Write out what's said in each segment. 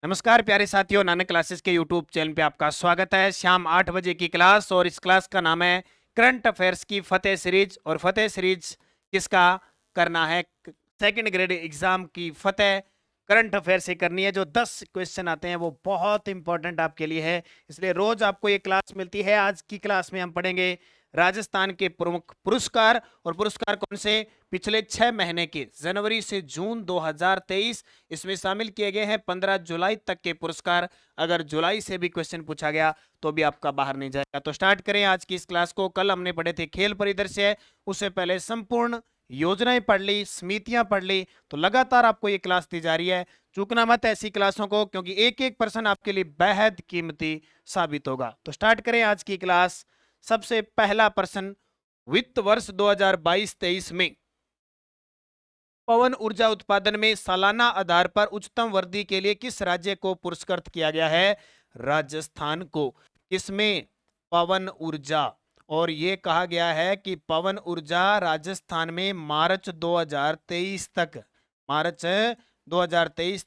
नमस्कार प्यारे साथियों, नानक क्लासेस के यूट्यूब चैनल पे आपका स्वागत है। शाम 8 बजे की क्लास और इस क्लास का नाम है करंट अफेयर्स की फतेह सीरीज। और फतेह सीरीज किसका करना है? सेकंड ग्रेड एग्जाम की फतेह करंट अफेयर से करनी है। जो 10 क्वेश्चन आते हैं वो बहुत इंपॉर्टेंट आपके लिए है, इसलिए रोज आपको ये क्लास मिलती है। आज की क्लास में हम पढ़ेंगे राजस्थान के प्रमुख पुरस्कार। और पुरस्कार कौन से? पिछले 6 महीने के जनवरी से जून 2023 इसमें शामिल किए गए हैं 15 जुलाई तक के पुरस्कार। अगर जुलाई से भी क्वेश्चन पूछा गया तो भी आपका बाहर नहीं जाएगा। तो स्टार्ट करें आज की इस क्लास को। कल हमने पढ़े थे खेल परिदृश्य, उससे पहले संपूर्ण योजनाएं पढ़ ली, समितियां पढ़ ली। तो लगातार आपको ये क्लास दी जा रही है, चूकना मत ऐसी क्लासों को, क्योंकि एक एक पर्सन आपके लिए बेहद कीमती साबित होगा। तो स्टार्ट करें आज की क्लास। सबसे पहला प्रश्न, वित्त वर्ष 2022-23 में पवन ऊर्जा उत्पादन में सालाना आधार पर उच्चतम वृद्धि के लिए किस राज्य को पुरस्कृत किया गया है? राजस्थान को। किसमें? पवन ऊर्जा। और यह कहा गया है कि पवन ऊर्जा राजस्थान में मार्च 2023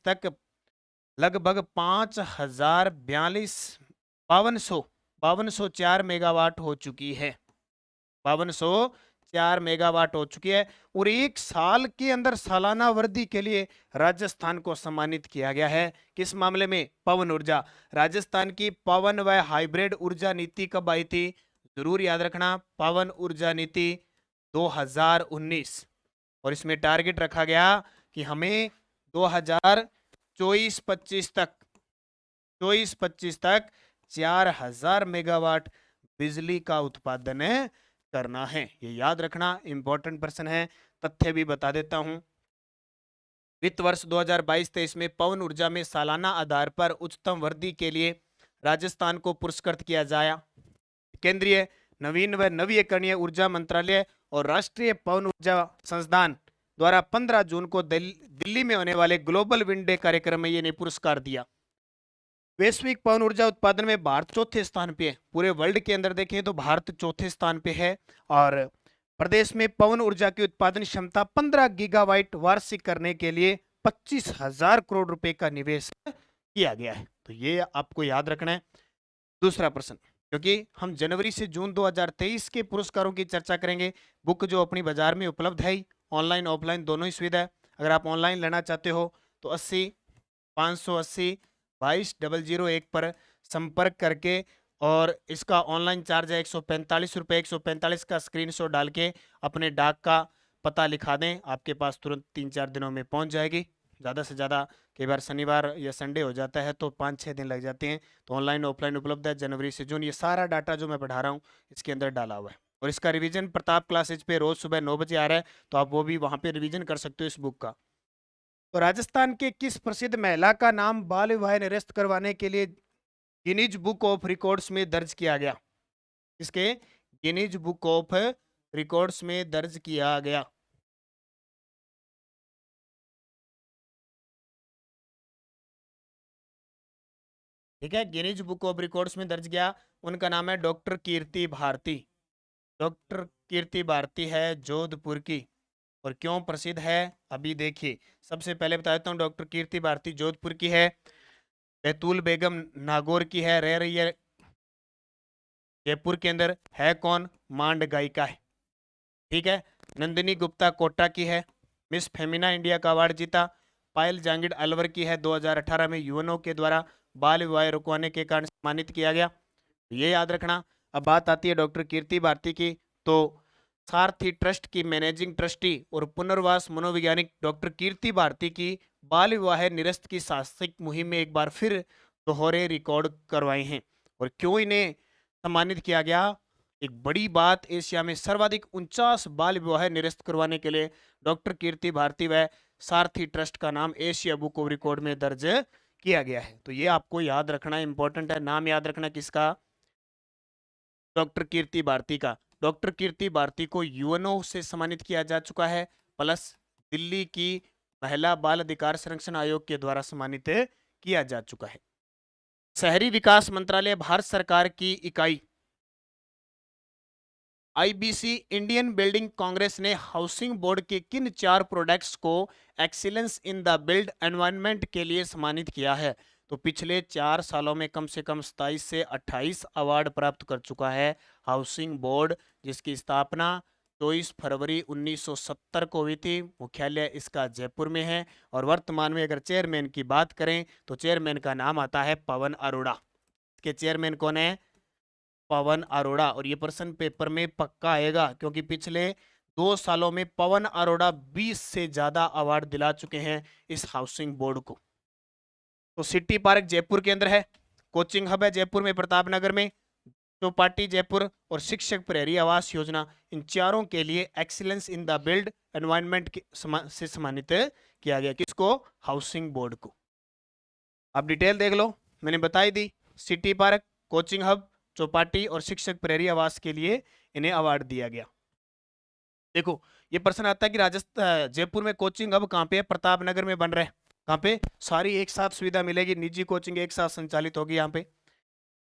तक लगभग 5204 मेगावाट हो चुकी है। 5204 मेगावाट हो चुकी है। और एक साल के अंदर सालाना वृद्धि के लिए राजस्थान को सम्मानित किया गया है। किस मामले में? पवन ऊर्जा। राजस्थान की पवन व हाइब्रिड ऊर्जा नीति कब आई थी? जरूर याद रखना, पवन ऊर्जा नीति 2019। और इसमें टारगेट रखा गया कि हमें 2024-25 तक 4000 मेगावाट बिजली का उत्पादन करना है। ये याद रखना, इंपॉर्टेंट प्रश्न है। तथ्य भी बता देता हूं। वित्त वर्ष 2022-23 में पवन ऊर्जा में सालाना आधार पर उच्चतम वृद्धि के लिए राजस्थान को पुरस्कृत किया जाया। केंद्रीय नवीन व नवीकरणीय ऊर्जा मंत्रालय और राष्ट्रीय पवन ऊर्जा संस्थान द्वारा 15 जून को दिल्ली में होने वाले ग्लोबल विंड डे कार्यक्रम में ये पुरस्कार दिया। वैश्विक पवन ऊर्जा उत्पादन में भारत चौथे स्थान पे है। पूरे वर्ल्ड के अंदर देखें तो भारत चौथे स्थान पे है। और प्रदेश में पवन ऊर्जा की उत्पादन क्षमता 15 गीगावाट वार्षिक करने के लिए 25,000 करोड़ रुपए का निवेश किया गया है। तो ये आपको याद रखना है। दूसरा प्रश्न, क्योंकि हम जनवरी से जून 2023 के पुरस्कारों की चर्चा करेंगे। बुक जो अपनी बाजार में उपलब्ध है, ऑनलाइन ऑफलाइन दोनों ही सुविधा है। अगर आप ऑनलाइन लेना चाहते हो तो 80 580 22 001 पर संपर्क करके, और इसका ऑनलाइन चार्ज है 145 रुपये। 145 का स्क्रीनशॉट डाल के अपने डाक का पता लिखा दें, आपके पास तुरंत 3-4 दिनों में पहुंच जाएगी। ज़्यादा से ज़्यादा कई बार शनिवार या संडे हो जाता है तो 5-6 दिन लग जाते हैं। तो ऑनलाइन ऑफलाइन उपलब्ध है जनवरी से जून। ये सारा डाटा जो मैं पढ़ा रहा हूँ इसके अंदर डाला हुआ है। और इसका रिवीजन प्रताप क्लासेज पे रोज सुबह 9 बजे आ रहा है, तो आप वो भी वहाँ पे रिवीजन कर सकते हो इस बुक का। तो राजस्थान के किस प्रसिद्ध महिला का नाम बाल विवाह निरस्त करवाने के लिए गिनीज बुक ऑफ रिकॉर्ड्स में दर्ज किया गया? इसके गिनीज बुक ऑफ रिकॉर्ड्स में दर्ज किया गया। ठीक है, गिनीज बुक ऑफ रिकॉर्ड्स में दर्ज किया। उनका नाम है डॉक्टर कीर्ति भारती। डॉक्टर कीर्ति भारती है जोधपुर की। और क्यों प्रसिद्ध है अभी देखिए। सबसे पहले बता देता हूँ, डॉक्टर कीर्ति भारती जोधपुर की है। बैतूल बेगम नागौर की है, रह रही है जयपुर के अंदर। है कौन? मांड गायिका है। ठीक है। नंदिनी गुप्ता कोटा की है, मिस फेमिना इंडिया का अवार्ड जीता। पायल जांगिड अलवर की है, 2018 में युवाओं के द्वारा बाल विवाह रुकवाने के कारण सम्मानित किया गया। ये याद रखना। अब बात आती है डॉक्टर कीर्ति भारती की, तो सारथी ट्रस्ट की मैनेजिंग ट्रस्टी और पुनर्वास मनोवैज्ञानिक डॉक्टर कीर्ति भारती की बाल विवाह निरस्त की साहसिक मुहिम में एक बार फिर दोहरे रिकॉर्ड करवाए हैं। और क्यों इन्हें सम्मानित किया गया? एक बड़ी बात, एशिया में सर्वाधिक 49 बाल विवाह निरस्त करवाने के लिए डॉक्टर कीर्ति भारती व सारथी ट्रस्ट का नाम एशिया बुक ऑफ रिकॉर्ड में दर्ज किया गया है। तो ये आपको याद रखना इंपॉर्टेंट है। नाम याद रखना किसका? डॉक्टर कीर्ति भारती का। डॉक्टर कीर्ति भारती को यूएनओ से सम्मानित किया जा चुका है, प्लस दिल्ली की महिला बाल अधिकार संरक्षण आयोग के द्वारा सम्मानित किया जा चुका है। शहरी विकास मंत्रालय भारत सरकार की इकाई आईबीसी इंडियन बिल्डिंग कांग्रेस ने हाउसिंग बोर्ड के किन 4 प्रोडक्ट्स को excellence in the build environment के लिए सम्मानित किया है? तो पिछले 4 सालों में कम से कम 27 से 28 अवार्ड प्राप्त कर चुका है हाउसिंग बोर्ड, जिसकी स्थापना 24 फरवरी 1970 को हुई थी। मुख्यालय इसका जयपुर में है। और वर्तमान में अगर चेयरमैन की बात करें तो चेयरमैन का नाम आता है पवन अरोड़ा। के चेयरमैन कौन है? पवन अरोड़ा। और ये प्रश्न पेपर में पक्का आएगा, क्योंकि पिछले 2 सालों में पवन अरोड़ा 20 से ज्यादा अवार्ड दिला चुके हैं इस हाउसिंग बोर्ड को। तो सिटी पार्क जयपुर के अंदर है, कोचिंग हब है जयपुर में प्रताप नगर में, चौपाटी जयपुर और शिक्षक प्रहरी आवास योजना, इन चारों के लिए excellence in the build environment से सम्मानित किया गया। किसको? हाउसिंग बोर्ड को। अब डिटेल देख लो, मैंने बताई दी। सिटी पार्क, कोचिंग हब, चौपाटी और शिक्षक प्रहरी आवास के लिए इन्हें अवार्ड दिया गया। देखो ये प्रश्न आता है कि राजस्थान जयपुर में कोचिंग हब कहाँ पे है? प्रताप नगर में बन रहा है। कहाँ पे? सारी एक साथ सुविधा मिलेगी, निजी कोचिंग एक साथ संचालित होगी यहाँ पे।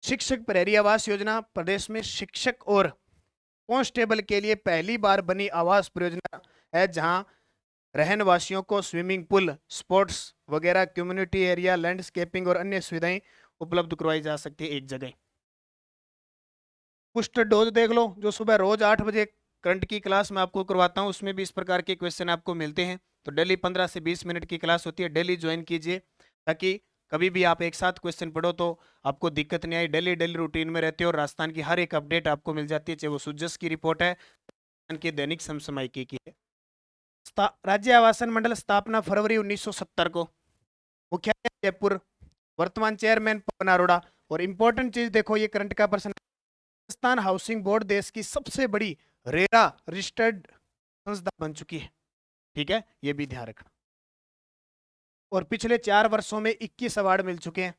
शिक्षक प्रहरी आवास योजना प्रदेश में शिक्षक और कांस्टेबल के लिए पहली बार बनी आवास परियोजना है, जहां रहनवासियों को स्विमिंग पूल, स्पोर्ट्स वगैरह, कम्युनिटी एरिया, लैंडस्केपिंग और अन्य सुविधाएं उपलब्ध करवाई जा सकती है एक जगह। बूस्टर डोज देख लो, जो सुबह रोज 8 बजे करंट की क्लास में आपको करवाता हूं, उसमें भी इस प्रकार के क्वेश्चन आपको मिलते हैं। तो डेली 15 से 20 मिनट की क्लास होती है, डेली ज्वाइन कीजिए, ताकि कभी भी आप एक साथ क्वेश्चन पढ़ो तो आपको दिक्कत नहीं आई। डेली डेली रूटीन में रहते हो और राजस्थान की हर एक अपडेट आपको मिल जाती है, चाहे वो सुजस की रिपोर्ट है, की दैनिक समसामयिकी की है। राज्य आवासन मंडल स्थापना फरवरी 1970 को, मुख्यालय जयपुर, वर्तमान चेयरमैन पवन अरोड़ा। और इंपॉर्टेंट चीज देखो, ये करंट का प्रश्न, राजस्थान हाउसिंग बोर्ड देश की सबसे बड़ी रेरा रजिस्टर्ड संस्था बन चुकी है। ठीक है, ये भी ध्यान रखना। और पिछले 4 वर्षों में 21 अवार्ड मिल चुके हैं।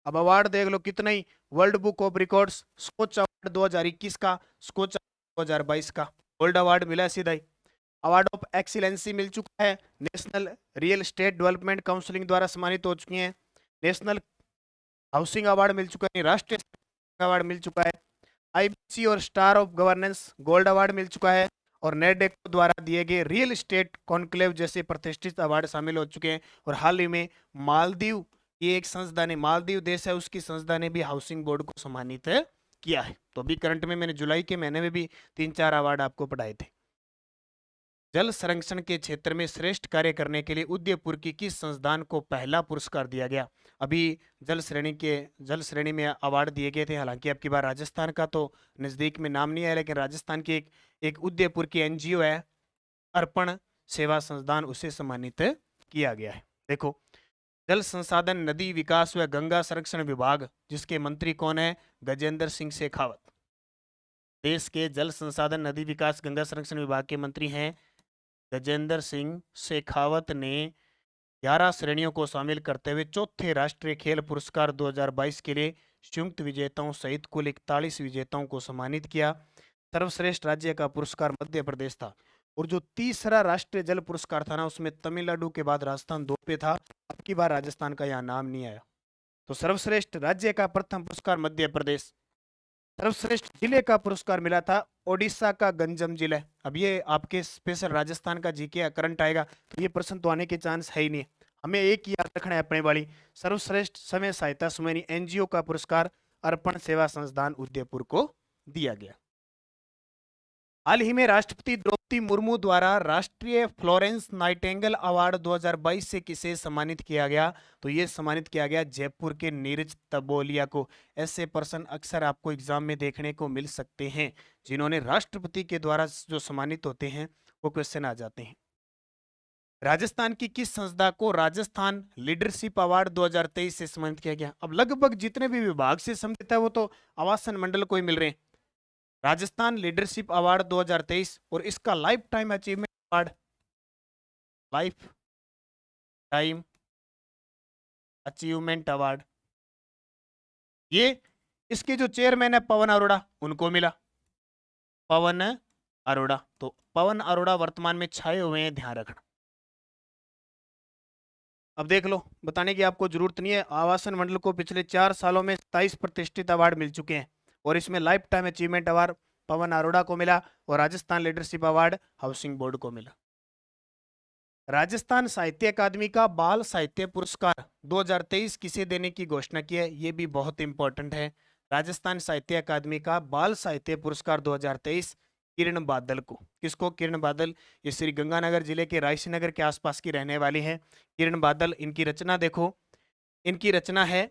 अब अवार्ड देख लो कितने ही, World Book of Records Skoch award 2021 का, स्कोच 2022 का गोल्ड अवार्ड मिला है सीधा ही। अवार्ड ऑफ एक्सीलेंसी मिल चुका है, national real estate development counselling द्वारा सम्मानित हो चुकी हैं। नेशनल हाउसिंग अवार्ड मिल चुका है, राष्ट्रीय अवार्ड मिल चुका है, आईबीसी और Star of Governance gold award मिल चुका है, और नेडेको द्वारा दिए गए रियल एस्टेट कॉन्क्लेव जैसे प्रतिष्ठित अवार्ड शामिल हो चुके हैं। और हाल ही में मालदीव, ये एक संस्था ने, मालदीव देश है उसकी संस्था ने भी हाउसिंग बोर्ड को सम्मानित किया है। तो अभी करंट में मैंने जुलाई के महीने में भी 3-4 अवार्ड आपको पढ़ाए थे। जल संरक्षण के क्षेत्र में श्रेष्ठ कार्य करने के लिए उदयपुर की किस संस्थान को पहला पुरस्कार दिया गया? अभी जल श्रेणी में अवार्ड दिए गए थे, हालांकि अब की बार राजस्थान का तो नजदीक में नाम नहीं आया, लेकिन राजस्थान की एक उदयपुर की एनजीओ है अर्पण सेवा संस्थान, उसे सम्मानित किया गया है। देखो, जल संसाधन, नदी विकास व गंगा संरक्षण विभाग, जिसके मंत्री कौन है? गजेंद्र सिंह शेखावत। देश के जल संसाधन, नदी विकास, गंगा संरक्षण विभाग के मंत्री हैं गजेंद्र सिंह शेखावत ने 11 श्रेणियों को शामिल करते हुए चौथे राष्ट्रीय खेल पुरस्कार 2022 के लिए संयुक्त विजेताओं सहित कुल 41 विजेताओं को सम्मानित किया। सर्वश्रेष्ठ राज्य का पुरस्कार मध्य प्रदेश था, और जो तीसरा राष्ट्रीय जल पुरस्कार था ना, उसमें तमिलनाडु के बाद राजस्थान 2 पे था। अब की बार राजस्थान का यहाँ नाम नहीं आया। तो सर्वश्रेष्ठ राज्य का प्रथम पुरस्कार मध्य प्रदेश, सर्वश्रेष्ठ जिले का पुरस्कार मिला था ओडिशा का गंजम जिला। अब ये आपके स्पेशल राजस्थान का जीके करंट आएगा, तो ये प्रश्न तो आने के चांस है ही नहीं। हमें एक ही याद रखना है अपने वाली, सर्वश्रेष्ठ समय सहायता समूह एनजीओ का पुरस्कार अर्पण सेवा संस्थान उदयपुर को दिया गया। हाल ही में राष्ट्रपति द्रौपदी मुर्मू द्वारा राष्ट्रीय फ्लोरेंस नाइटिंगेल अवार्ड 2022 से किसे सम्मानित किया गया? तो ये सम्मानित किया गया जयपुर के नीरज तबोलिया को। ऐसे पर्सन अक्सर आपको एग्जाम में देखने को मिल सकते हैं, जिन्होंने राष्ट्रपति के द्वारा जो सम्मानित होते हैं वो क्वेश्चन आ जाते हैं। राजस्थान की किस संस्था को राजस्थान लीडरशिप अवार्ड 2023 से सम्मानित किया गया? अब लगभग जितने भी विभाग से संबंधित है वो तो आवासन मंडल को ही मिल रहे हैं। राजस्थान लीडरशिप अवार्ड 2023, और इसका life time achievement award, lifetime achievement award, ये इसके जो चेयरमैन है पवन अरोड़ा, उनको मिला। पवन अरोड़ा, तो पवन अरोड़ा वर्तमान में छाए हुए हैं, ध्यान रखना। अब देख लो, बताने की आपको जरूरत नहीं है, आवासन मंडल को पिछले 4 सालों में 27 प्रतिष्ठित अवार्ड मिल चुके हैं, और इसमें life time achievement award Pawan Arora को मिला, और Rajasthan leadership award housing board को मिला। राजस्थान साहित्य अकादमी का बाल साहित्य पुरस्कार 2023 किसे देने की घोषणा की है, ये भी बहुत इंपॉर्टेंट है। राजस्थान साहित्य अकादमी का बाल साहित्य पुरस्कार 2023 किरण बादल को। किसको? किरण बादल। ये श्री गंगानगर जिले के रायसीनगर के आसपास की रहने वाली है किरण बादल। इनकी रचना देखो, इनकी रचना है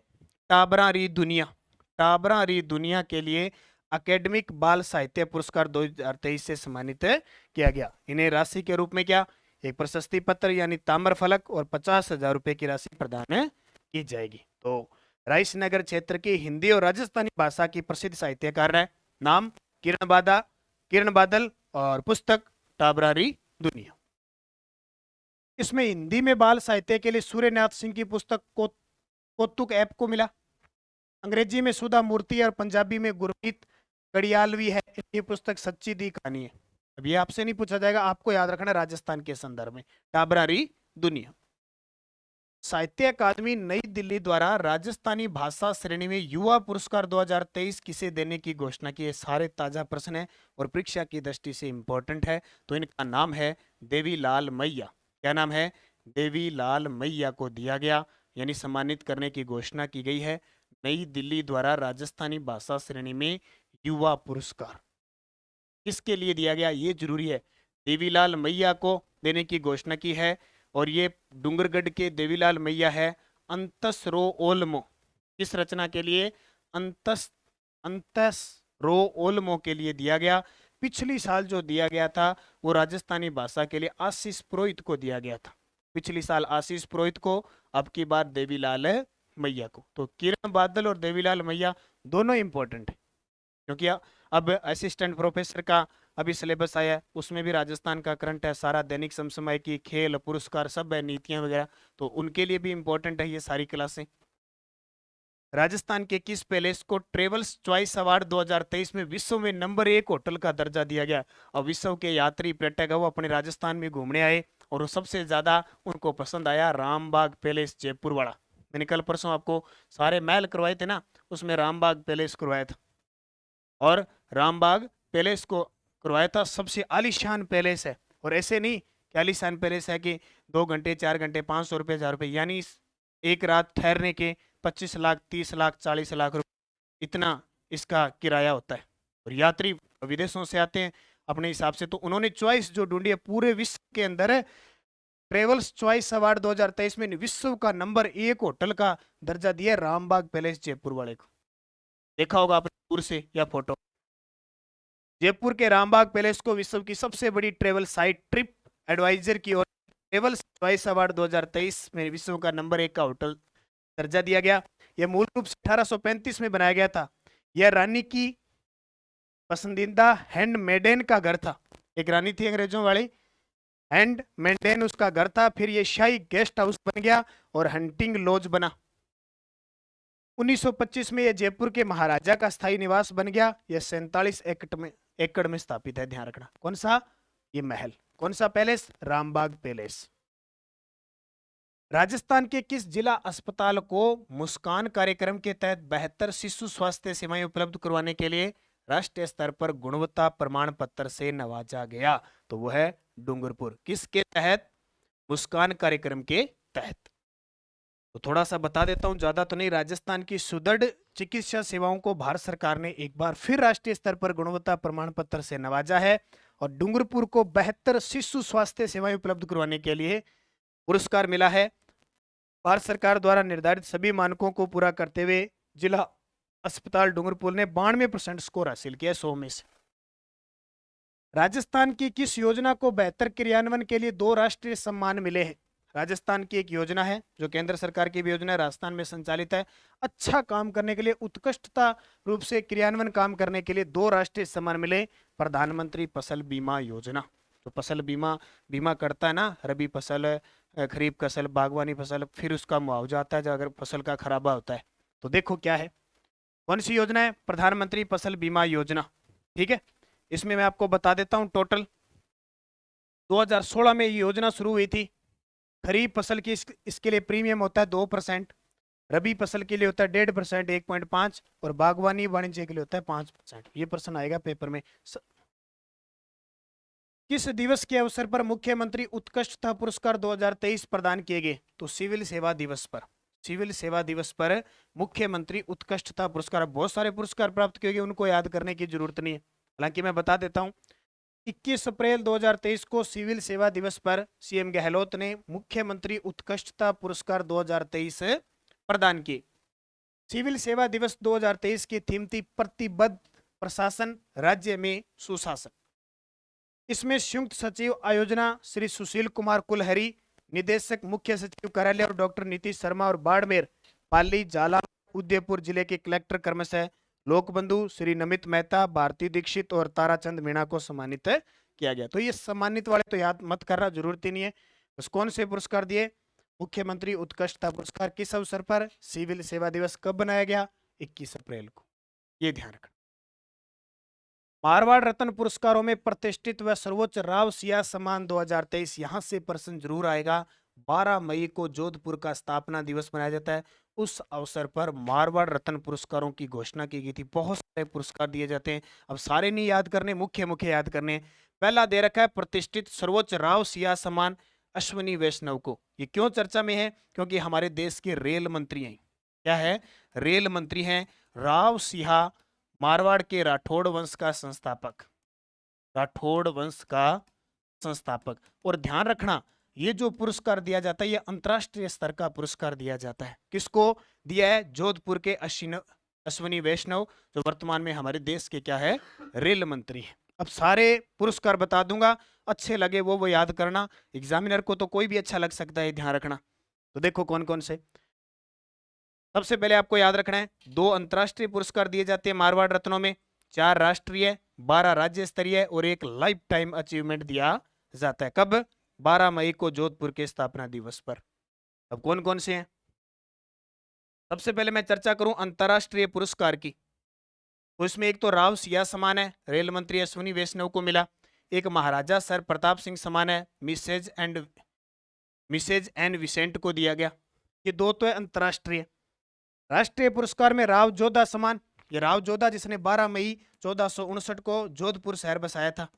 टाबरा री दुनिया। टाबरा री दुनिया के लिए अकेडमिक बाल साहित्य पुरस्कार 2023 से सम्मानित किया गया। इन्हें राशि के रूप में क्या? एक प्रशस्ति पत्र यानी ताम्र फलक और 50,000 रुपए की राशि प्रदान की जाएगी। तो रायसीनगर क्षेत्र की हिंदी और राजस्थानी भाषा की प्रसिद्ध साहित्यकार है। नाम किरण बादल और पुस्तक टाबरा री दुनिया। इसमें हिंदी में बाल साहित्य के लिए सूर्यनाथ सिंह की पुस्तक कौतुक ऐप को मिला। अंग्रेजी में सुधा मूर्ति और पंजाबी में गुरमीत कड़ियालवी है। इनकी पुस्तक सच्ची दी कहानी है। अब ये आपसे नहीं पूछा जाएगा, आपको याद रखना राजस्थान के संदर्भ में। टाबरा री दुनिया। साहित्य अकादमी नई दिल्ली द्वारा राजस्थानी भाषा श्रेणी में युवा पुरस्कार 2023 किसे देने की घोषणा की है। सारे ताजा प्रश्न है और परीक्षा की दृष्टि से इंपॉर्टेंट है। तो इनका नाम है देवीलाल मैया। क्या नाम है? देवीलाल मैया को दिया गया, यानी सम्मानित करने की घोषणा की गई है नई दिल्ली द्वारा राजस्थानी भाषा श्रेणी में युवा पुरस्कार। किसके लिए दिया गया ये जरूरी है। देवीलाल मैया को देने की घोषणा की है और ये डूंगरगढ़ के देवीलाल मैया है। अंतस रो ओल्मो। किस रचना के लिए? अंतस अंतस रो ओल्मो के लिए दिया गया। पिछली साल जो दिया गया था वो राजस्थानी भाषा के लिए आशीष पुरोहित को दिया गया था। पिछली साल आशीष पुरोहित को, अब की बार देवीलाल मैया को। तो किरण बादल और देवीलाल मैया दोनों इंपॉर्टेंट है, क्योंकि अब असिस्टेंट प्रोफेसर का अभी सिलेबस आया है, उसमें भी राजस्थान का करंट है सारा, दैनिक समसामयिक की, खेल, पुरस्कार सब है, नीतियां वगैरह, तो उनके लिए भी इंपॉर्टेंट है ये सारी क्लासें। राजस्थान के किस पैलेस को ट्रेवल्स चॉइस अवार्ड 2023 में विश्व में नंबर 1 होटल का दर्जा दिया गया? और विश्व के यात्री पर्यटक वो अपने राजस्थान में घूमने आए और वो सबसे ज्यादा उनको पसंद आया रामबाग पैलेस जयपुर वाला। मैंने कल परसों आपको सारे महल करवाए थे ना, उसमें रामबाग पैलेस करवाया था और रामबाग पैलेस को करवाया था। सबसे आलीशान पैलेस है, और ऐसे नहीं कि आलीशान पैलेस है कि 2 घंटे 4 घंटे 500 रुपये 1000 रुपये, यानी एक रात ठहरने के 25 लाख 30 लाख 40 लाख रुपये इतना इसका किराया होता है। और यात्री विदेशों से आते हैं अपने हिसाब से, तो उन्होंने चॉइस जो ढूंढी है पूरे विश्व के अंदर है, ट्रेवल्स चॉइस अवार्ड 2023 में विश्व का नंबर 1 होटल का दर्जा दिया रामबाग पैलेस जयपुर वाले को। देखा होगा आपने दूर से या फोटो। जयपुर के रामबाग पैलेस को विश्व की सबसे बड़ी ट्रेवल साइट ट्रिप एडवाइजर की ओर ट्रेवल्स चॉइस अवार्ड 2023 में विश्व का नंबर 1 का होटल दर्जा दिया गया। यह मूल रूप से 1835 में बनाया गया था। यह रानी की पसंदीदा हैंड मेडेन का घर था। एक रानी थी अंग्रेजों वाली, हैंड मेडेन उसका घर था। फिर यह शाही गेस्ट हाउस बन गया और हंटिंग लॉज बना। 1925 में यह जयपुर के महाराजा का स्थायी निवास बन गया। यह 47 एकड़ में स्थापित है, ध्यान रखना। कौन सा? ये महल। कौन सा पैलेस? रामबाग पैलेस। राजस्थान के किस जिला अस्पताल को मुस्कान कार्यक्रम के तहत बेहतर शिशु स्वास्थ्य सेवाएं उपलब्ध करवाने के लिए राष्ट्रीय स्तर पर गुणवत्ता प्रमाण पत्र से नवाजा गया? तो वो है डूंगरपुर। किसके तहत? मुस्कान कार्यक्रम के तहत। तो थोड़ा सा बता देता हूं, ज्यादा तो नहीं। राजस्थान की सुदृढ़ चिकित्सा सेवाओं को भारत सरकार ने एक बार फिर राष्ट्रीय स्तर पर गुणवत्ता प्रमाण पत्र से नवाजा है और डूंगरपुर को बेहतर शिशु स्वास्थ्य सेवाएं उपलब्ध करवाने के लिए पुरस्कार मिला है। भारत सरकार द्वारा निर्धारित सभी मानकों को पूरा करते हुए जिला अस्पताल डूंगरपुर ने 92% स्कोर हासिल किया 100 में से। राजस्थान की किस योजना को बेहतर क्रियान्वयन के लिए 2 राष्ट्रीय सम्मान मिले हैं? राजस्थान की एक योजना है जो केंद्र सरकार की भी योजना है, राजस्थान में संचालित है। अच्छा काम करने के लिए, उत्कृष्टता रूप से क्रियान्वयन काम करने के लिए 2 राष्ट्रीय सम्मान मिले। प्रधानमंत्री फसल बीमा योजना, जो फसल बीमा करता है ना, रबी फसल, खरीफ फसल, बागवानी फसल, फिर उसका मुआवजा आता है जब अगर फसल का खराबा होता है। तो देखो क्या है, कौन सी योजना है? प्रधानमंत्री फसल बीमा योजना। ठीक है, इसमें मैं आपको बता देता हूं टोटल 2016 में ये योजना शुरू हुई थी। खरीफ फसल की इसके लिए प्रीमियम होता है 2%, रबी फसल के लिए होता है 1.5%, 1.5, और बागवानी वाणिज्य के लिए होता है 5%। ये प्रश्न आएगा पेपर में। किस दिवस के अवसर पर मुख्यमंत्री उत्कृष्टता पुरस्कार 2023 प्रदान किए गए? तो सिविल सेवा दिवस पर। सिविल सेवा दिवस पर मुख्यमंत्री उत्कृष्टता पुरस्कार। बहुत सारे पुरस्कार प्राप्त किए गए, उनको याद करने की जरूरत नहीं है, हालांकि मैं बता देता हूं। 21 अप्रैल 2023 को सिविल सेवा दिवस पर सीएम गहलोत ने मुख्यमंत्री उत्कृष्टता पुरस्कार 2023 प्रदान किए। सिविल सेवा दिवस 2023 की थीम थी प्रतिबद्ध प्रशासन, राज्य में सुशासन। इसमें संयुक्त सचिव आयोजना श्री सुशील कुमार कुलहरी, निदेशक मुख्य सचिव कार्यालय और डॉक्टर नीतीश शर्मा, और बाड़मेर, पाली, झाला, उदयपुर जिले के कलेक्टर क्रमशः लोकबंधु श्री नमित मेहता, भारती दीक्षित और ताराचंद मीणा को सम्मानित किया गया। तो ये सम्मानित वाले तो याद मत करना, जरूरत ही नहीं है। बस कौन से पुरस्कार दिए? मुख्यमंत्री उत्कृष्टता पुरस्कार। किस अवसर पर? सिविल सेवा दिवस कब बनाया गया? 21 अप्रैल को। ये ध्यान रखना। मारवाड़ रत्न पुरस्कारों में प्रतिष्ठित व सर्वोच्च राव सिया सम्मान 2023, यहां से प्रश्न जरूर आएगा। 12 मई को जोधपुर का स्थापना दिवस मनाया जाता है। उस अवसर पर मारवाड़ रत्न पुरस्कारों की घोषणा की गई थी। बहुत सारे पुरस्कार दिए जाते हैं, अब सारे नहीं याद करने, मुख्य मुख्य याद करने। पहला दे रखा है प्रतिष्ठित सर्वोच्च राव सिया सम्मान अश्विनी वैष्णव को। ये क्यों चर्चा में है? क्योंकि हमारे देश के रेल मंत्री हैं। क्या है? रेल मंत्री हैं राव सिया, मारवाड़ के राठौड़ वंश का संस्थापक। राठौड़ वंश का संस्थापक। और ध्यान रखना, ये जो पुरस्कार दिया जाता है ये अंतरराष्ट्रीय स्तर का पुरस्कार दिया जाता है। किसको दिया है? जोधपुर के अश्विनी वैष्णव, जो वर्तमान में हमारे देश के क्या है? रेल मंत्री है। अब सारे पुरस्कार बता दूंगा, अच्छे लगे वो याद करना। एग्जामिनर को तो कोई भी अच्छा लग सकता है, ध्यान रखना। तो देखो कौन कौन से। सबसे पहले आपको याद रखना है 2 अंतरराष्ट्रीय पुरस्कार दिए जाते हैं मारवाड़ रत्नों में, 4 राष्ट्रीय, 12 राज्य स्तरीय और 1 लाइफ टाइम अचीवमेंट दिया जाता है। कब? 12 मई को जोधपुर के स्थापना दिवस पर। अब कौन कौन से हैं? सबसे पहले मैं चर्चा करूं अंतरराष्ट्रीय पुरस्कार की, तो इसमें एक तो राव सिया सम्मान है, रेल मंत्री अश्विनी वैष्णव को मिला। एक महाराजा सर प्रताप सिंह सम्मान है, मिसेज एन विसेंट को दिया गया। ये 2 तो है अंतरराष्ट्रीय। राष्ट्रीय पुरस्कार में राव जोधा सम्मान, ये राव जोधा जिसने 12 मई 1459 को जोधपुर शहर बसाया था।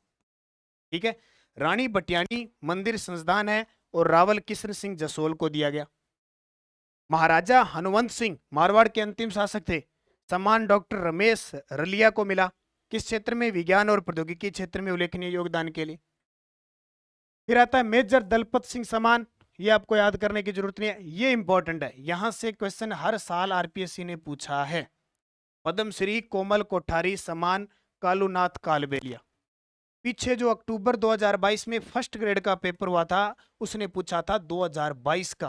ठीक है। रानी बटियानी मंदिर संस्थान है और रावल किशन सिंह जसोल को दिया गया। महाराजा हनुवंत सिंह मारवाड़ के अंतिम शासक थे, सम्मान डॉक्टर रमेश रलिया को मिला। किस क्षेत्र में? विज्ञान और प्रौद्योगिकी क्षेत्र में उल्लेखनीय योगदान के लिए। फिर आता है मेजर दलपत सिंह सम्मान, ये आपको याद करने की जरूरत नहीं है, ये इंपॉर्टेंट है, यहां से क्वेश्चन हर साल आरपीएससी ने पूछा है। पद्मश्री कोमल कोठारी सम्मान कालूनाथ कालबेलिया। पीछे जो अक्टूबर 2022 में फर्स्ट ग्रेड का पेपर हुआ था, उसने पूछा था 2022 का।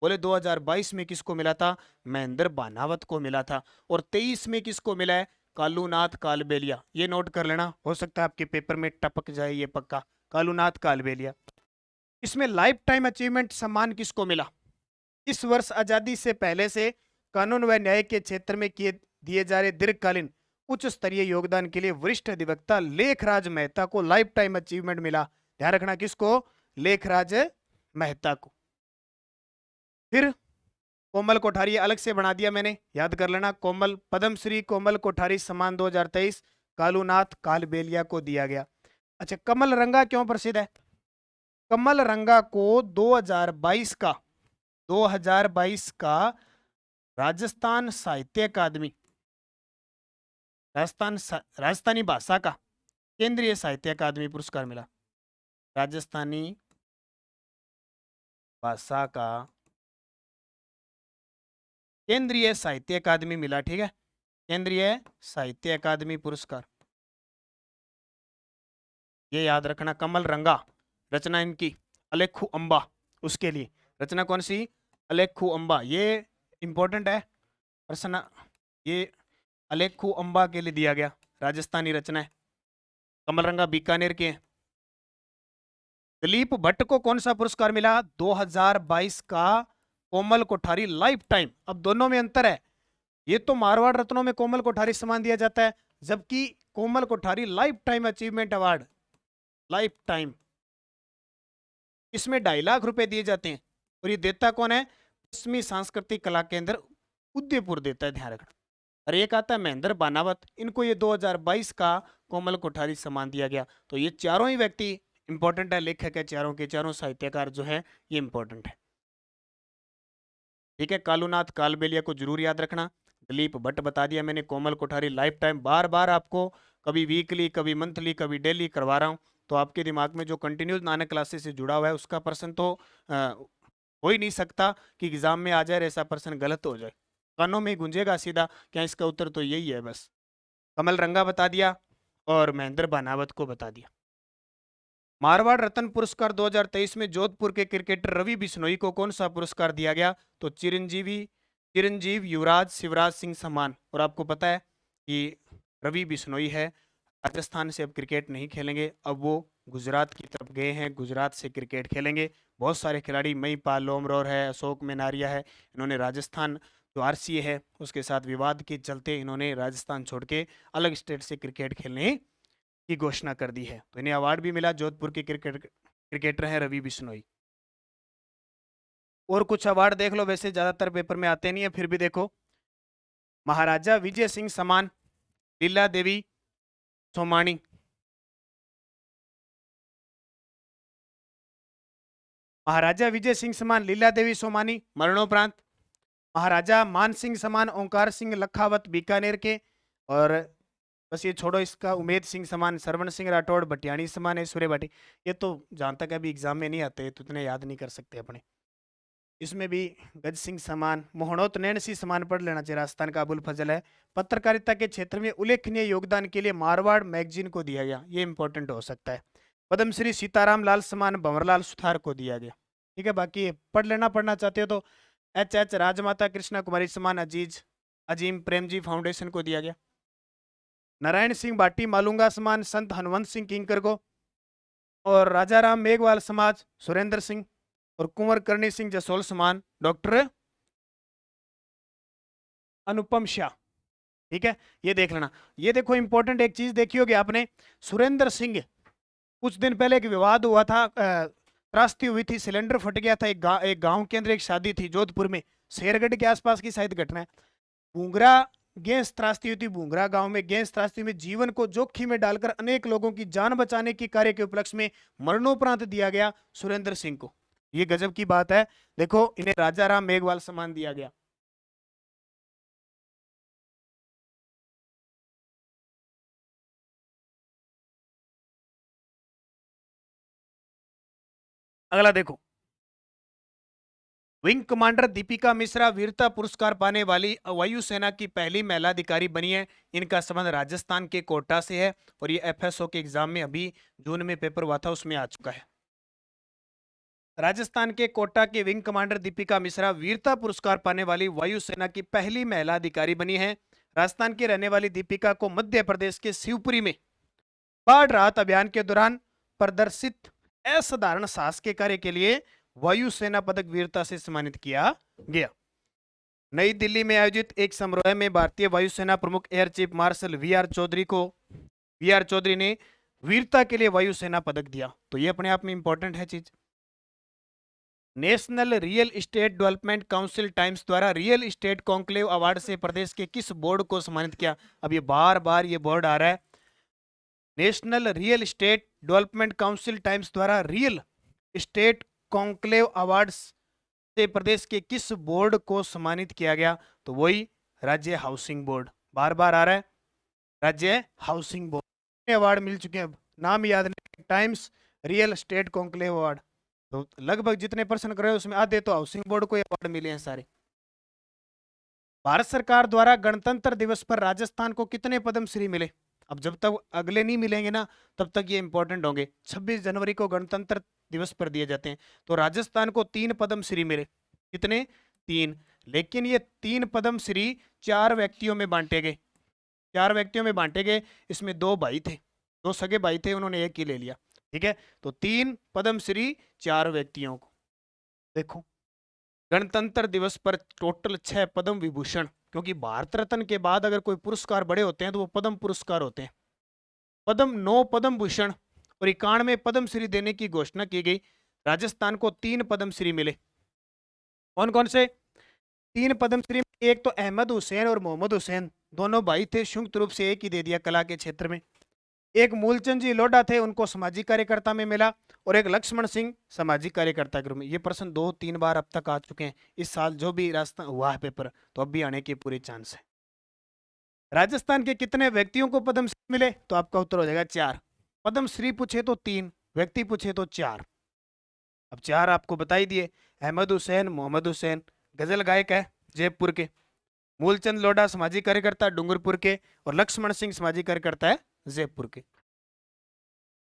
बोले 2022 में किसको मिला था? महेंद्र बानावत को मिला था। और 23 में किसको मिला है? कालूनाथ कालबेलिया। ये नोट कर लेना, हो सकता है आपके पेपर में टपक जाए ये पक्का। कालूनाथ कालबेलिया। इसमें लाइफ टाइम अचीवमेंट सम्मान किसको मिला? इस वर्ष आजादी से पहले से कानून व न्याय के क्षेत्र में दिए जा रहे दीर्घकालीन उच्च स्तरीय योगदान के लिए वरिष्ठ अधिवक्ता लेखराज मेहता को लाइफ टाइम अचीवमेंट मिला। ध्यान रखना, किसको? लेखराज मेहता को। फिर कोमल कोठारी अलग से बना दिया मैंने, याद कर लेना। कोमल पद्मश्री कोमल कोठारी सम्मान 2023 कालूनाथ कालबेलिया को दिया गया। अच्छा, कमल रंगा क्यों प्रसिद्ध है? कमल रंगा को 2022 का राजस्थान साहित्य अकादमी, राजस्थानी भाषा का केंद्रीय साहित्य अकादमी पुरस्कार मिला। राजस्थानी भाषा का केंद्रीय साहित्य अकादमी मिला। ठीक है, केंद्रीय साहित्य अकादमी पुरस्कार, ये याद रखना। कमल रंगा, रचना इनकी अलेखू अंबा, उसके लिए रचना कौन सी? अलेखू अंबा। ये इंपॉर्टेंट है रचना, ये अलेखू अंबा के लिए दिया गया, राजस्थानी रचना है। कमल रंगा बीकानेर के हैं। दिलीप भट्ट को कौन सा पुरस्कार मिला? 2022 का कोमल कोठारी लाइफ टाइम। अब दोनों में अंतर है, ये तो मारवाड़ रत्नों में कोमल कोठारी सम्मान दिया जाता है, जबकि Komal Kothari lifetime achievement award, lifetime, इसमें 2.5 लाख रुपए दिए जाते हैं। और ये देता कौन है? पश्चिमी सांस्कृतिक कला केंद्र उदयपुर देता है, ध्यान रखना। और एक आता है महेंद्र बानावत, इनको ये 2022 का कोमल कोठारी सम्मान दिया गया। तो ये चारों ही व्यक्ति इंपॉर्टेंट है, लेखक है चारों के चारों साहित्यकार जो है ये इंपॉर्टेंट है। ठीक है, कालूनाथ कालबेलिया को जरूर याद रखना। दिलीप भट्ट बता दिया मैंने। कोमल कोठारी लाइफ टाइम, बार बार आपको कभी वीकली कभी मंथली कभी डेली करवा रहा हूँ, तो आपके दिमाग में जो कंटिन्यूस नानक क्लासेस से जुड़ा हुआ है उसका प्रश्न तो हो ही नहीं सकता कि एग्जाम में आ जाए और ऐसा प्रश्न गलत हो जाए, कानों में गूंजेगा सीधा, क्या इसका उत्तर तो यही है बस। कमल रंगा बता दिया और महेंद्र बानावत को बता दिया। मारवाड़ रत्न पुरस्कार 2023 में जोधपुर के क्रिकेटर रवि बिश्नोई को कौन सा पुरस्कार दिया गया? तो चिरंजीव युवराज शिवराज सिंह सम्मान। और आपको पता है कि रवि बिश्नोई है राजस्थान से अब क्रिकेट नहीं खेलेंगे, अब वो गुजरात की तरफ गए हैं, गुजरात से क्रिकेट खेलेंगे। बहुत सारे खिलाड़ी, मईपाल लोमरोर है, अशोक मेनारिया है, इन्होंने राजस्थान जो आरसीए है उसके साथ विवाद के चलते इन्होंने राजस्थान छोड़ के अलग स्टेट से क्रिकेट खेलने की घोषणा कर दी है। तो इन्हें अवार्ड भी मिला। जोधपुर के क्रिकेटर हैं रवि बिश्नोई। और कुछ अवार्ड देख लो, वैसे ज्यादातर पेपर में आते नहीं है, फिर भी देखो। महाराजा विजय सिंह सम्मान, लीला देवी सोमानी, महाराजा विजय सिंह सम्मान लीला देवी सोमानी मरणोपरांत। महाराजा मान सिंह सम्मान ओंकार सिंह लखावत बीकानेर के। और बस ये छोड़ो, इसका उमेद सिंह सम्मान सरवण सिंह राठौड़ भटियाणी सम्मान है सूर्य भाटी। ये तो जहां तक अभी एग्जाम में नहीं आते तो इतने याद नहीं कर सकते अपने। इसमें भी गज सिंह सम्मान, मोहनोत नैन सिंह सम्मान पढ़ लेना चाहिए, राजस्थान का अबुल फजल है। पत्रकारिता के क्षेत्र में उल्लेखनीय योगदान के लिए मारवाड़ मैगजीन को दिया गया, ये इंपॉर्टेंट हो सकता है। पद्मश्री सीताराम लाल सम्मान भंवरलाल सुथार को दिया गया। ठीक है, बाकी पढ़ लेना, पढ़ना चाहते हो तो। एच राजमाता कृष्णा कुमारी सम्मान अजीम प्रेमजी फाउंडेशन को दिया गया। नारायण सिंह बाटी मालूंगा सम्मान संत हनुवंत सिंह किंकर को। और राजा राम मेघवाल समाज सुरेंद्र सिंह। और कुंवर करणी सिंह जसोल सम्मान डॉक्टर अनुपम शाह। ठीक है, ये देख लेना। ये देखो इंपॉर्टेंट एक चीज देखी होगी आपने, सुरेंद्र सिंह, कुछ दिन पहले एक विवाद हुआ था, त्रासदी हुई थी, सिलेंडर फट गया था एक गांव के अंदर, एक शादी थी जोधपुर में, शेरगढ़ के आसपास की शायद घटना है। भूंगरा गैस त्रासदी हुई थी, भूंगरा गांव में गैस त्रासदी में जीवन को जोखिम में डालकर अनेक लोगों की जान बचाने के कार्य के उपलक्ष्य में मरणोपरांत दिया गया सुरेंद्र सिंह को। ये गजब की बात है। देखो, इन्हें राजा राम मेघवाल सम्मान दिया गया। अगला देखो, विंग कमांडर दीपिका मिश्रा वीरता पुरस्कार पाने वाली वायुसेना की पहली महिला अधिकारी बनी है। इनका संबंध राजस्थान के कोटा से है और ये एफएसओ के एग्जाम में अभी जून में पेपर हुआ था उसमें आ चुका है। राजस्थान के कोटा के विंग कमांडर दीपिका मिश्रा वीरता पुरस्कार पाने वाली वायुसेना की पहली महिला अधिकारी बनी है। राजस्थान की रहने वाली दीपिका को मध्य प्रदेश के शिवपुरी में बाढ़ राहत अभियान के दौरान प्रदर्शित असाधारण साहस के कार्य के लिए वायुसेना पदक वीरता से सम्मानित किया गया। नई दिल्ली में आयोजित एक समारोह में भारतीय वायुसेना प्रमुख air chief marshal V R Chaudhari ने वीरता के लिए वायुसेना पदक दिया। तो ये अपने आप में इंपॉर्टेंट है चीज। National real estate development council times द्वारा रियल एस्टेट कॉन्क्लेव अवार्ड से प्रदेश के किस बोर्ड को सम्मानित किया? अब ये बार बार ये बोर्ड आ रहा है। National real estate development council times द्वारा रियल एस्टेट कॉन्क्लेव अवार्ड से प्रदेश के किस बोर्ड को सम्मानित किया गया? तो वही राज्य हाउसिंग बोर्ड, बार बार आ रहा है, राज्य हाउसिंग बोर्ड अवार्ड मिल चुके हैं। अब नाम याद नहीं, times real estate conclave award. तो लगभग जितने प्रश्न कर रहे हो उसमें आधे तो हाउसिंग बोर्ड को अवार्ड मिले हैं सारे। भारत सरकार द्वारा गणतंत्र दिवस पर राजस्थान को कितने पद्मश्री मिले? अब जब तक अगले नहीं मिलेंगे ना तब तक ये इंपॉर्टेंट होंगे। 26 जनवरी को गणतंत्र दिवस पर दिए जाते हैं। तो राजस्थान को 3 पद्मश्री मिले। कितने? 3। लेकिन ये 3 पद्मश्री 4 व्यक्तियों में बांटे गए। 4 व्यक्तियों में बांटे गए। इसमें 2 भाई थे, 2 सगे भाई थे, उन्होंने एक ही ले लिया। ठीक है, तो 3 पद्मश्री 4 व्यक्तियों को। देखो, गणतंत्र दिवस पर टोटल 6 पद्म विभूषण, क्योंकि भारत रत्न के बाद अगर कोई पुरस्कार बड़े होते हैं तो वो पद्म पुरस्कार होते हैं। 9 पद्म भूषण और 91 पद्मश्री देने की घोषणा की गई। राजस्थान को 3 पद्मश्री मिले। कौन कौन से 3 पद्मश्री? एक तो अहमद हुसैन और मोहम्मद हुसैन, दोनों भाई थे, संयुक्त रूप से एक ही दे दिया कला के क्षेत्र में। एक मूलचंद जी लोढ़ा थे, उनको सामाजिक कार्यकर्ता में मिला, और एक लक्ष्मण सिंह सामाजिक कार्यकर्ता के रूप में। ये प्रश्न 2-3 बार अब तक आ चुके हैं इस साल, जो भी रास्ता हुआ है पेपर, तो अब भी आने के पूरे चांस है। राजस्थान के कितने व्यक्तियों को पद्मश्री मिले, तो आपका उत्तर हो जाएगा 4। पद्मश्री पूछे तो 3, व्यक्ति पूछे तो 4। अब 4 आपको बता ही दिए। अहमद हुसैन, मोहम्मद हुसैन गजल गायक है जयपुर के, मूलचंद लोढ़ा सामाजिक कार्यकर्ता डूंगरपुर के, और लक्ष्मण सिंह सामाजिक कार्यकर्ता है जयपुर के।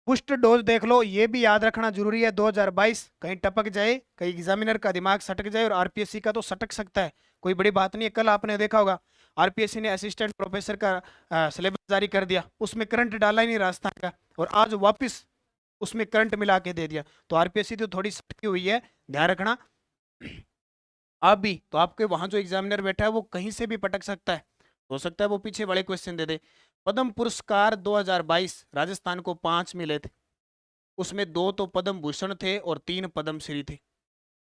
पुष्ट डोज देख लो, ये भी याद रखना जरूरी है। 2022 कहीं टपक जाए, कहीं एग्जामिनर का दिमाग सटक जाए, और आरपीएससी का तो सटक सकता है, कोई बड़ी बात नहीं है। कल आपने देखा होगा आरपीएससी ने असिस्टेंट प्रोफेसर का सिलेबस जारी कर दिया, उसमें करंट डाला ही नहीं राजस्थान का, और आज वापस उसमें करंट मिला के दे दिया। तो आरपीएससी तो थोड़ी सटकी हुई है, ध्यान रखना। आप भी तो, आपके वहां जो एग्जामिनर बैठा है वो कहीं से भी पटक सकता है, हो सकता है वो पीछे बड़े क्वेश्चन दे दे। पद्म पुरस्कार 2022 राजस्थान को 5 मिले थे, उसमें 2 तो पद्म भूषण थे और 3 पद्मश्री थे।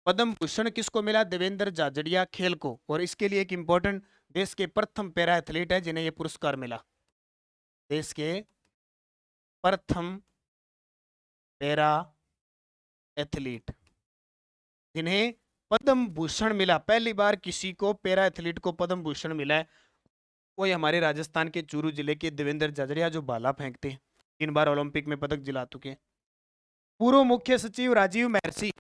पद्म भूषण किसको मिला? देवेंद्र झाझड़िया खेल को, और इसके लिए एक इंपॉर्टेंट, देश के प्रथम पैरा एथलीट है जिन्हें यह पुरस्कार मिला, देश के प्रथम पैरा एथलीट जिन्हें पद्म भूषण मिला। पहली बार किसी को पैरा एथलीट को पद्म भूषण मिला है, वो हमारे राजस्थान के चूरू जिले के देवेंद्र झाझड़िया, जो भाला फेंकते हैं, 3 बार ओलंपिक में पदक दिला चुके हैं। पूर्व मुख्य सचिव राजीव महर्षि,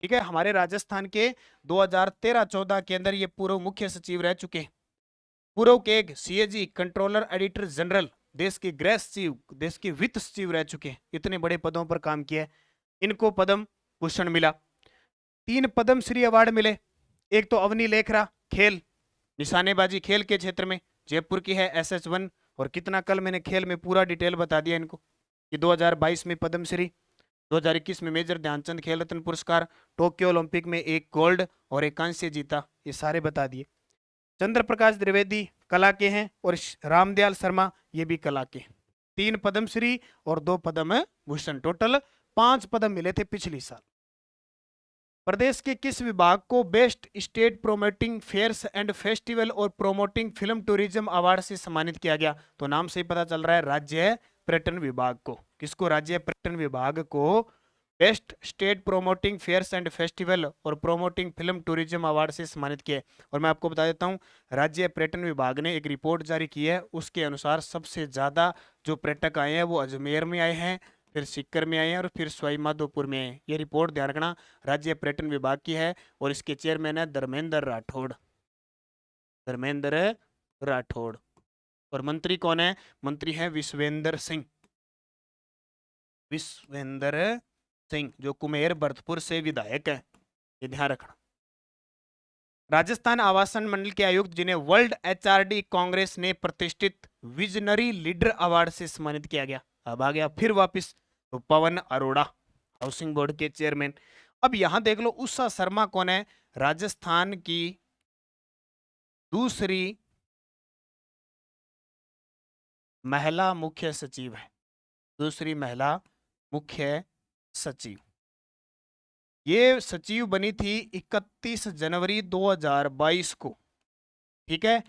ठीक है, हमारे राजस्थान के 2013-14 के अंदर ये पूर्व मुख्य सचिव रह चुके हैं। पूर्व के एक सीएजी कंट्रोलर एडिटर जनरल, देश के गृह सचिव, देश के वित्त सचिव रह चुके हैं, इतने बड़े पदों पर काम किया है। इनको पद्म भूषण मिला। 3 पद्मश्री अवार्ड मिले। एक तो अवनी लेखरा खेल, निशानेबाजी खेल के क्षेत्र में, जयपुर की है, SH1, और कितना कल मैंने खेल में पूरा डिटेल बता दिया इनको कि 2022 में पद्मश्री, 2021 में मेजर ध्यानचंद खेल रत्न पुरस्कार, टोक्यो ओलंपिक में 1 गोल्ड और 1 कांस्य जीता, ये सारे बता दिए। चंद्र प्रकाश द्विवेदी कला के हैं, और रामदयाल शर्मा ये भी कला के। 3 पद्मश्री और 2 पद्म भूषण, टोटल 5 पद्म मिले थे पिछली साल। प्रदेश के किस विभाग को best state promoting fairs and festival और प्रोमोटिंग फिल्म टूरिज्म अवार्ड से सम्मानित किया गया? तो नाम से ही पता चल रहा है, राज्य पर्यटन विभाग को। किसको? राज्य पर्यटन विभाग को best state promoting fairs and festival और प्रोमोटिंग फिल्म टूरिज्म अवार्ड से सम्मानित किया। और मैं आपको बता देता हूं, राज्य पर्यटन विभाग ने एक रिपोर्ट जारी की है, उसके अनुसार सबसे ज्यादा जो पर्यटक आए हैं वो अजमेर में आए हैं, फिर सीकर में आए हैं, और फिर सवाई माधोपुर में आए हैं। ये रिपोर्ट ध्यान रखना, राज्य पर्यटन विभाग की है, और इसके चेयरमैन है धर्मेंद्र राठौड़। धर्मेंद्र राठौड़। और मंत्री कौन है? मंत्री है विश्वेंद्र सिंह। विश्वेंद्र सिंह, जो कुमेर भरतपुर से विधायक है, ये ध्यान रखना। राजस्थान आवासन मंडल के आयुक्त जिन्हें वर्ल्ड HRD कांग्रेस ने प्रतिष्ठित विजनरी लीडर अवार्ड से सम्मानित किया गया, अब आ गया फिर वापस, तो पवन अरोड़ा, हाउसिंग बोर्ड के चेयरमैन। अब यहां देख लो, उषा शर्मा कौन है? राजस्थान की दूसरी महिला मुख्य सचिव है, दूसरी महिला मुख्य सचिव। ये सचिव बनी थी 31 जनवरी 2022 को, ठीक है,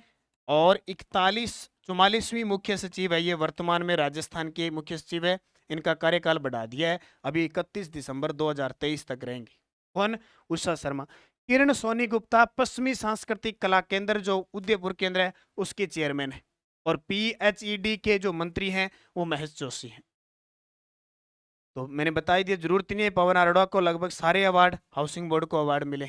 और 44वीं मुख्य सचिव है ये, वर्तमान में राजस्थान के मुख्य सचिव है। इनका कार्यकाल बढ़ा दिया है, अभी 31 दिसंबर 2023 तक रहेंगे। कौन? उषा शर्मा। किरण सोनी गुप्ता पश्चिमी सांस्कृतिक कला केंद्र, जो उदयपुर केंद्र है, उसके चेयरमैन है। और PHED के जो मंत्री हैं वो महेश जोशी हैं। तो मैंने बता ही दिया, जरूरत नहीं है, पवन अरोड़ा को लगभग सारे अवार्ड, हाउसिंग बोर्ड को अवार्ड मिले।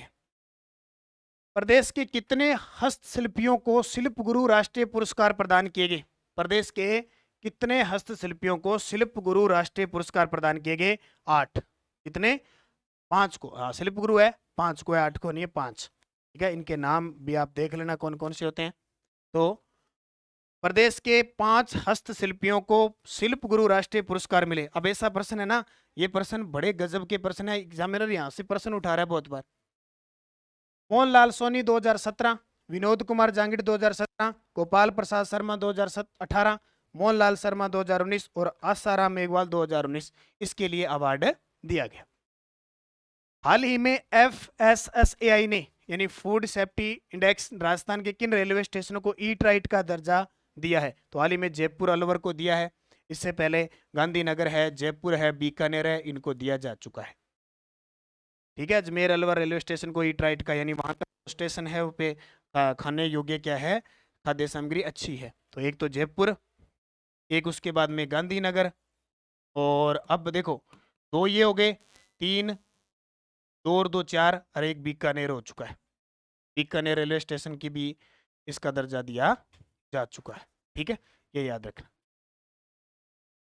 प्रदेश के कितने हस्तशिल्पियों को शिल्प गुरु राष्ट्रीय पुरस्कार प्रदान किए गए? प्रदेश के कितने हस्तशिल्पियों को शिल्प गुरु राष्ट्रीय पुरस्कार प्रदान किए गए? 8। कितने? 5 को। हाँ, शिल्प गुरु है 5 को है, 8 को नहीं है, 5, ठीक है। इनके नाम भी आप देख लेना कौन कौन से होते हैं। तो प्रदेश के 5 हस्तशिल्पियों को शिल्प गुरु राष्ट्रीय पुरस्कार मिले। अब ऐसा प्रश्न है ना, ये प्रश्न बड़े गजब के प्रश्न है, एग्जामिनर यहाँ से प्रश्न उठा रहा है बहुत बार। मोहनलाल सोनी 2017, विनोद कुमार जांगिड़ 2017, गोपाल प्रसाद शर्मा 2018, मोहनलाल शर्मा 2019 और आसाराम मेघवाल 2019, इसके लिए अवार्ड दिया गया। हाल ही में FSSAI ने, यानी फूड सेफ्टी इंडेक्स, राजस्थान के किन रेलवे स्टेशनों को ईट राइट का दर्जा दिया है? तो हाल ही में जयपुर अलवर को दिया है, इससे पहले गांधीनगर है, जयपुर है, बीकानेर है, इनको दिया जा चुका है। ठीक है, अजमेर अलवर रेलवे स्टेशन को ईट राइट का, यानी वहां का स्टेशन है वो पे खाने योग्य क्या है, खाद्य सामग्री अच्छी है। तो एक तो जयपुर, एक उसके बाद में गांधीनगर, और अब देखो दो ये हो गए, तीन, दो और दो चार, और एक बीकानेर हो चुका है। बीकानेर रेलवे स्टेशन की भी इसका दर्जा दिया जा चुका है। ठीक है, ये याद रखना।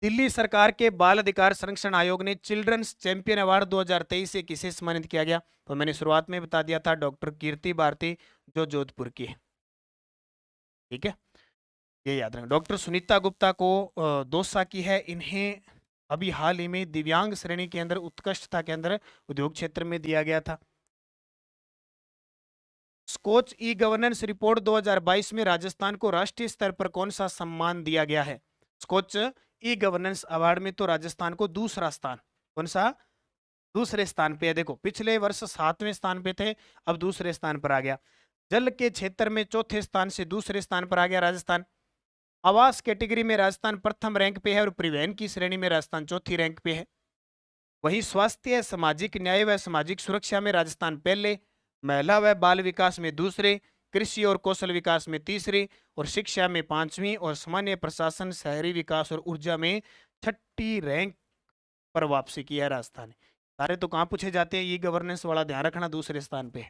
दिल्ली सरकार के बाल अधिकार संरक्षण आयोग ने चिल्ड्रंस चैंपियन अवार्ड 2023 से किसे सम्मानित किया गया? तो मैंने शुरुआत में बता दिया था, डॉक्टर कीर्ति भारती, जो जोधपुर की है। ठीक है, ये याद रखना। डॉक्टर सुनीता गुप्ता को दौसा की है, इन्हें अभी हाल ही में दिव्यांग श्रेणी के अंदर उत्कृष्टता के अंदर उद्योग क्षेत्र में दिया गया था। स्कोच ई गवर्नेंस रिपोर्ट 2022 में राजस्थान को राष्ट्रीय स्तर पर कौन सा सम्मान दिया गया है? स्कोच ई गवर्नेंस अवार्ड में तो राजस्थान को दूसरा स्थान, कौन सा, दूसरे स्थान पे है। देखो पिछले वर्ष 7वें स्थान पे थे, अब दूसरे स्थान पर आ गया। जल के क्षेत्र में चौथे स्थान से दूसरे स्थान पर आ गया राजस्थान। आवास कैटेगरी में राजस्थान प्रथम रैंक पे है, और परिवहन की श्रेणी में राजस्थान चौथी रैंक पे है। वहीं स्वास्थ्य, सामाजिक न्याय व सामाजिक सुरक्षा में राजस्थान पहले, महिला व बाल विकास में दूसरे, कृषि और कौशल विकास में तीसरी, और शिक्षा में पांचवी, और सामान्य प्रशासन, शहरी विकास और ऊर्जा में छठी रैंक पर वापसी की है राजस्थान। सारे तो कहाँ पूछे जाते हैं, ये गवर्नेंस वाला ध्यान रखना, दूसरे स्थान पे।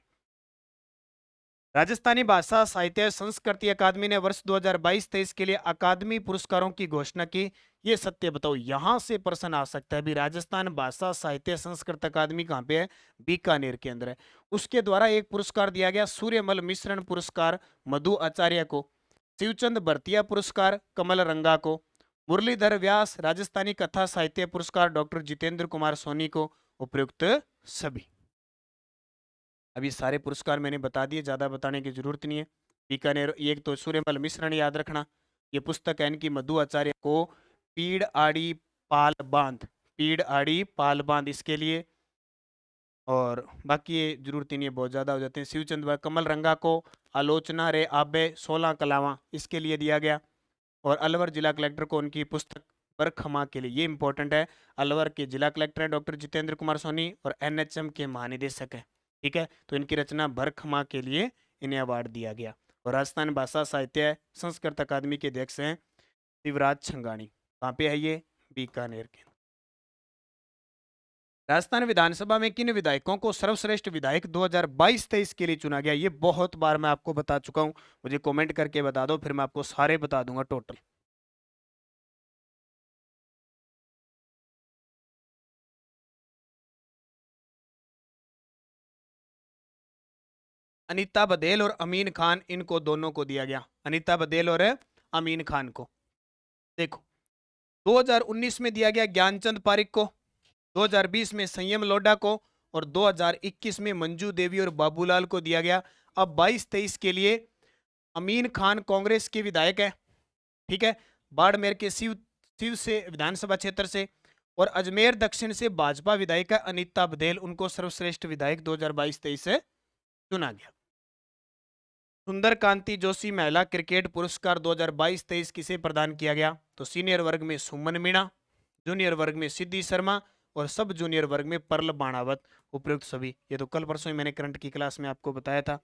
राजस्थानी भाषा साहित्य संस्कृति अकादमी ने वर्ष 2022-23 के लिए अकादमी पुरस्कारों की घोषणा की। ये सत्य बताओ, यहां से प्रश्न आ सकता है। अभी राजस्थान भाषा साहित्य संस्कृत अकादमी कहाँ पे है? बीकानेर के अंदर है। उसके द्वारा एक पुरस्कार दिया गया, सूर्यमल मिश्रण पुरस्कार मधु आचार्य को, शिवचंद भरतिया पुरस्कार कमल रंगा को, मुरलीधर व्यास राजस्थानी कथा साहित्य पुरस्कार डॉक्टर जितेंद्र कुमार सोनी को, उपयुक्त सभी। अभी सारे पुरस्कार मैंने बता दिए, ज्यादा बताने की जरूरत नहीं है। बीकानेर, एक तो सूर्यमल मिश्रण याद रखना, ये पुस्तक है इनकी, मधु आचार्य को पीड़ आड़ी पाल बांध, पीड़ आड़ी पाल बांध इसके लिए, और बाकी ये जरूरत नहीं है, बहुत ज्यादा हो जाते हैं। शिवचंद कमल रंगा को आलोचना रे आबे 16 कलावा, इसके लिए दिया गया। और अलवर जिला कलेक्टर को उनकी पुस्तक बरखमा के लिए, ये इंपॉर्टेंट है। अलवर के जिला कलेक्टर हैं डॉक्टर जितेंद्र कुमार सोनी, और एनएचएम के महानिदेशक हैं। ठीक है, तो इनकी रचना बरखमा के लिए इन्हें अवार्ड दिया गया। और राजस्थान भाषा साहित्य संस्कृत अकादमी के अध्यक्ष हैं शिवराज छंगाणी। कहाँ पे है ये? बीकानेर के। राजस्थान विधानसभा में किन विधायकों को सर्वश्रेष्ठ विधायक 2022-23 के लिए चुना गया? ये बहुत बार मैं आपको बता चुका हूं, मुझे कमेंट करके बता दो, फिर मैं आपको सारे बता दूंगा टोटल। अनीता बघेल और अमीन खान, इनको दोनों को दिया गया, अनीता बघेल और अमीन खान को। देखो 2019 में दिया गया ज्ञानचंद पारिक को, 2020 में संयम लोढ़ा को, और 2021 में मंजू देवी और बाबूलाल को दिया गया। अब 22-23 के लिए अमीन खान कांग्रेस के विधायक है, ठीक है, बाड़मेर के शिव शिव से विधानसभा क्षेत्र से, और अजमेर दक्षिण से भाजपा विधायक है अनीता बघेल, उनको सर्वश्रेष्ठ विधायक 2022-23 से चुना गया। सुंदर कांति जोशी महिला क्रिकेट पुरस्कार 2022-23 किसे प्रदान किया गया? तो सीनियर वर्ग में सुमन मीणा, जूनियर वर्ग में सिद्धि शर्मा, और सब जूनियर वर्ग में परल बाणावत, उपयुक्त सभी। ये तो कल परसों ही मैंने करंट की क्लास में आपको बताया था।